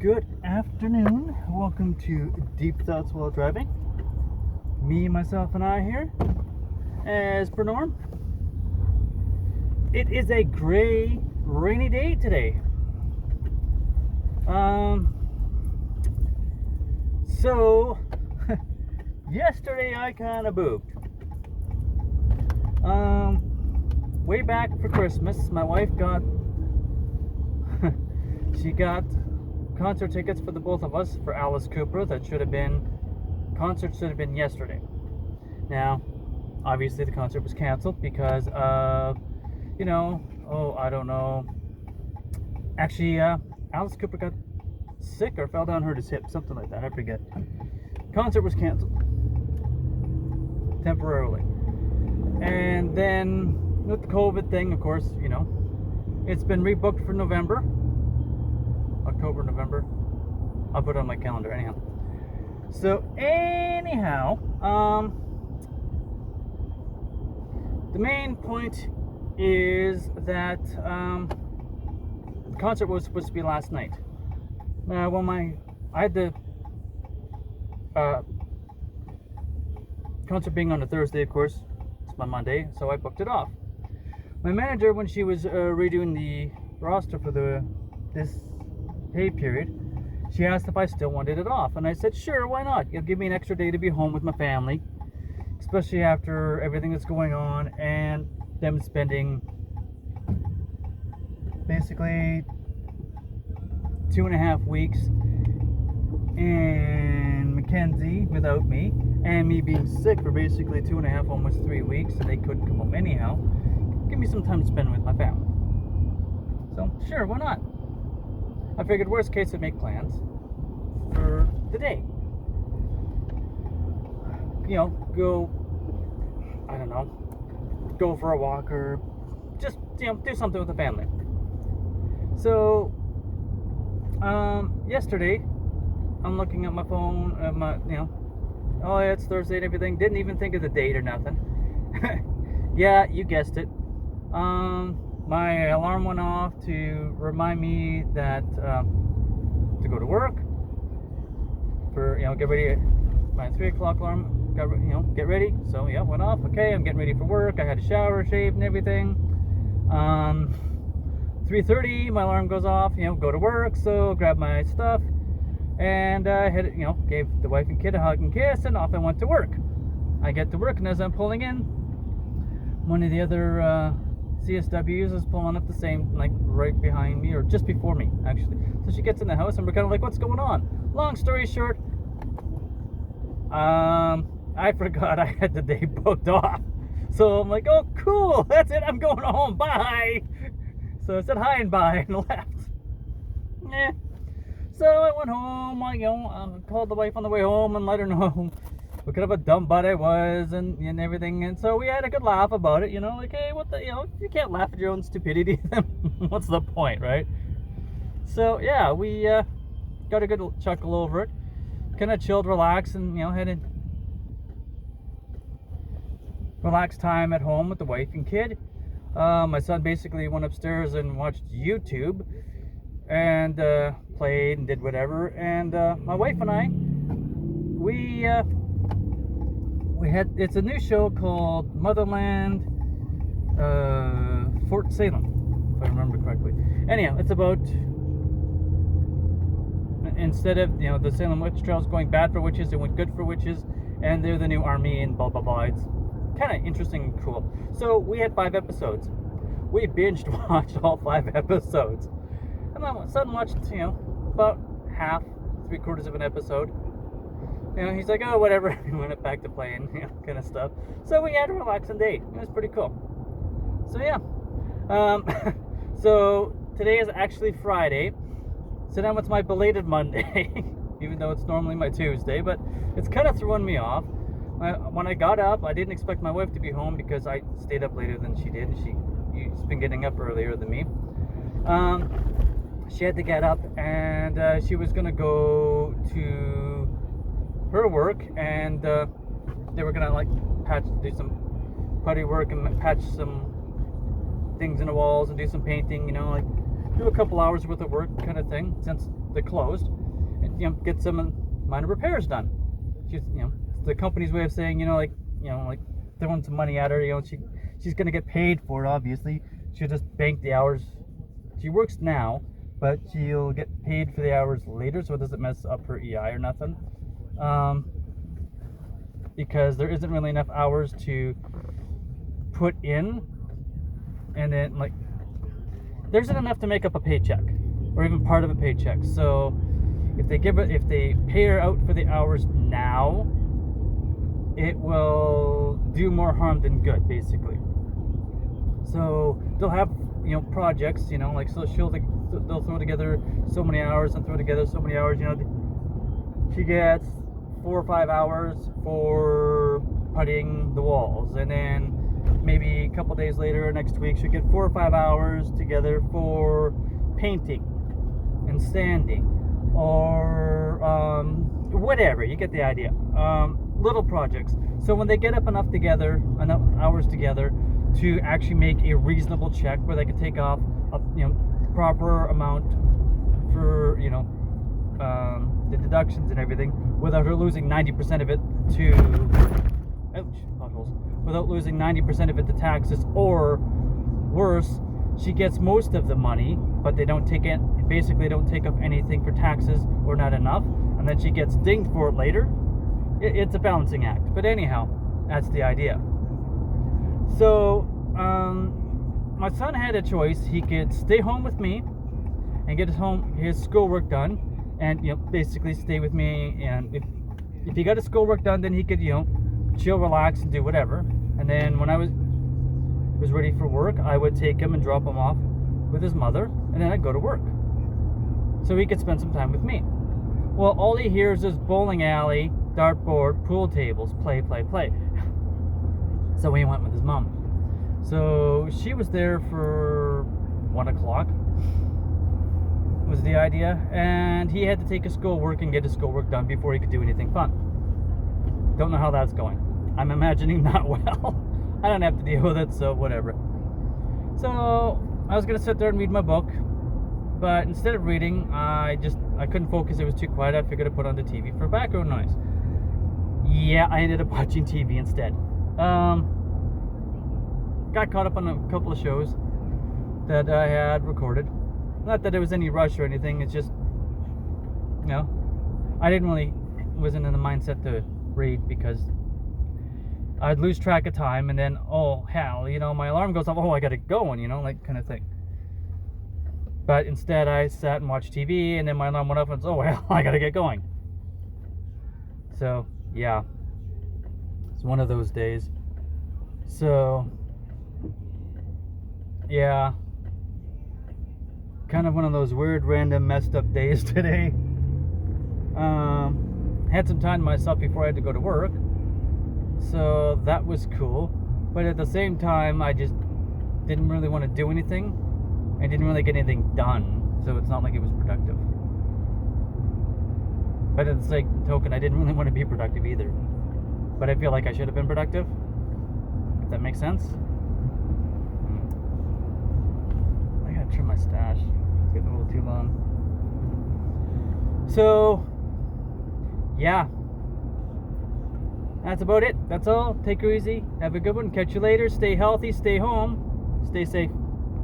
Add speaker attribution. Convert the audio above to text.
Speaker 1: Good afternoon. Welcome to Deep Thoughts While Driving. Me, myself, and I here, as per norm. It is a gray, rainy day today. So, yesterday I kind of boobed. Way back for Christmas, my wife got, she got concert tickets for the both of us for Alice Cooper. Concert should have been yesterday. Now, obviously the concert was canceled because of, I don't know. Actually, Alice Cooper got sick or fell down, hurt his hip, something like that, I forget. Concert was canceled temporarily. And then with the COVID thing, of course, it's been rebooked for October, November. I'll put it on my calendar anyhow. So anyhow, the main point is that the concert was supposed to be last night. I had the concert being on a Thursday, of course. It's my Monday, so I booked it off. My manager, when she was redoing the roster for this pay period, she asked if I still wanted it off, and I said, sure, why not? It'll give me an extra day to be home with my family, especially after everything that's going on and them spending basically 2.5 weeks in Mackenzie without me, and me being sick for basically 2.5, almost 3 weeks, and they couldn't come home anyhow. Give me some time to spend with my family. So, sure, why not? I figured worst case I'd make plans for the day. Go for a walk or just, do something with the family. So, yesterday, I'm looking at my phone, it's Thursday and everything. Didn't even think of the date or nothing. Yeah, you guessed it. My alarm went off to remind me that to go to work. For get ready. My 3 o'clock alarm get ready. So yeah, went off. Okay, I'm getting ready for work. I had a shower, shaved, and everything. 3:30, my alarm goes off. Go to work. So grab my stuff and gave the wife and kid a hug and kiss, and off I went to work. I get to work, and as I'm pulling in, one of the other CSWs is pulling up the same, right behind me, or just before me, actually. So she gets in the house, and we're kind of like, what's going on? Long story short, I forgot I had the day booked off. So I'm like, oh, cool, that's it, I'm going home, bye. So I said hi and bye and left. Yeah. So I went home, I called the wife on the way home and let her know what kind of a dumb butt I was and everything. And so we had a good laugh about it, hey, what the, if you can't laugh at your own stupidity, then what's the point, right? So yeah, we got a good chuckle over it. Kind of chilled, relaxed, and, had a relaxed time at home with the wife and kid. My son basically went upstairs and watched YouTube and played and did whatever. And my wife and I, it's a new show called Motherland Fort Salem, if I remember correctly. Anyhow, it's about, instead of the Salem witch trials going bad for witches, it went good for witches, and they're the new army and blah blah blah. It's kind of interesting and cool. So we had 5 episodes. We binged watched all 5 episodes, and my son watched about half, 3/4 of an episode. He's like, oh, whatever. He went back to playing, kind of stuff. So we had a relaxing day. It was pretty cool. So yeah. So today is actually Friday. So now it's my belated Monday, even though it's normally my Tuesday. But it's kind of throwing me off. When I got up, I didn't expect my wife to be home because I stayed up later than she did. She's been getting up earlier than me. She had to get up, and she was going to go to her work, and they were gonna do some putty work and patch some things in the walls and do some painting, do a couple hours worth of work kind of thing, since they're closed, and get some minor repairs done. She's it's the company's way of saying like throwing some money at her. She's gonna get paid for it. Obviously, she'll just bank the hours she works now, but she'll get paid for the hours later, so it doesn't mess up her EI or nothing. Because there isn't really enough hours to put in, and then there isn't enough to make up a paycheck or even part of a paycheck. So if they pay her out for the hours now, it will do more harm than good, basically. So they'll have projects, so they'll throw together so many hours and throw together so many hours. She gets 4 or 5 hours for puttying the walls, and then maybe a couple days later, next week, she'll get 4 or 5 hours together for painting and sanding, or whatever. You get the idea. Little projects. So when they get up enough hours together to actually make a reasonable check where they can take off a proper amount for the deductions and everything, without her losing 90% of it to without losing 90% of it to taxes, or worse, she gets most of the money, but they don't take off anything for taxes, or not enough, and then she gets dinged for it later. It's a balancing act. But anyhow, that's the idea. So my son had a choice. He could stay home with me and get his schoolwork done, and basically stay with me, and if he got his schoolwork done, then he could chill, relax, and do whatever. And then when I was ready for work, I would take him and drop him off with his mother, and then I'd go to work, so he could spend some time with me. Well, all he hears is bowling alley, dartboard, pool tables, play. So he went with his mom. So she was there for 1 o'clock, was the idea, and he had to take his schoolwork and get his schoolwork done before he could do anything fun. Don't know how that's going. I'm imagining not well. I don't have to deal with it, so whatever. So I was gonna sit there and read my book, but instead of reading, I couldn't focus. It was too quiet. I figured I'd put on the TV for background noise. Yeah, I ended up watching TV instead. Got caught up on a couple of shows that I had recorded. Not that there was any rush or anything. It's just, I wasn't in the mindset to read, because I'd lose track of time, and then, oh hell, my alarm goes off. Oh, I gotta go, and kind of thing. But instead, I sat and watched TV, and then my alarm went off, and it's, oh well, I gotta get going. So yeah, it's one of those days. So yeah, kind of one of those weird, random, messed up days today. Had some time to myself before I had to go to work, so that was cool. But at the same time, I just didn't really want to do anything. I didn't really get anything done, so it's not like it was productive. But at the same token, I didn't really want to be productive either. But I feel like I should have been productive, if that makes sense. I gotta trim my stash. It's getting a little too long. So yeah, that's about it. That's all. Take her easy. Have a good one. Catch you later. Stay healthy. Stay home. Stay safe.